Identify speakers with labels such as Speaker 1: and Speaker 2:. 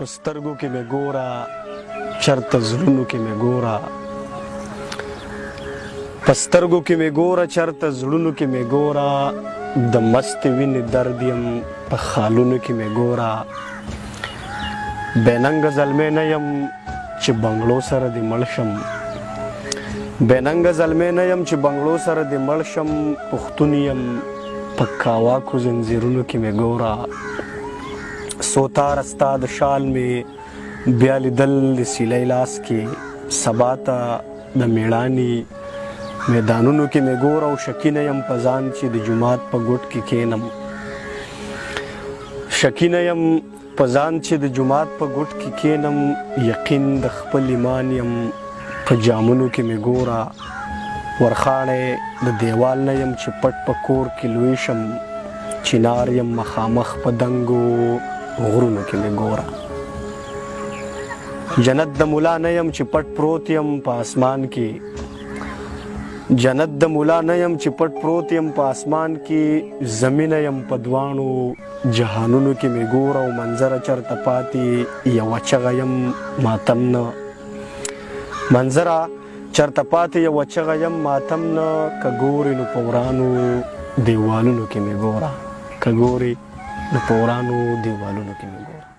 Speaker 1: پسترګو کې مې ګوره چرته زړونو کې مې ګوره پسترګو کې مې ګوره چرته زړونو کې مې ګوره د مست وینې درد یم په خالونو کې مې ګوره بېننګه زلمی نه یم چې بنګړو سره دې مړ شم بېننګه زلمی نه یم چې بنګړو سره دې مړ شم پښتون یم په کاواکو زنځیرونو کې مې ګوره سوتار ستا د شال مې بیا لیدل د سیلۍ لاس کې سبا ته د میړانې میدانونو کې مې ګوره او شکي نه یم په ځان چې د جومات په ګوټ کې کښېنم شکي نه یم په ځان چې د جومات په ګوټ کې کښېنم یقین د خپل ایمان یم په جامونو کې مې ګوره ورخاڼې د دیوال نه یم چې پټ په کور کې لوی شم چنار یم مخامخ په دنګو غرونو کې مې ګوره جنت د مولا نه یم چې پټ پروت یم په اسمان کې جنت د مولا نه یم چې پټ پروت یم په اسمان کې زمینه یم په دواړو جهانونو کې مې ګوره او منظره چرته پاتې یوه چغه یم ماتم نه منظره چرته پاتې یوه چغه یم ماتم نه که ګورې نو په ورانو دیوالونو کې مې ګوره که ګورې نو په ورانو دیوالونو کې مې ګوره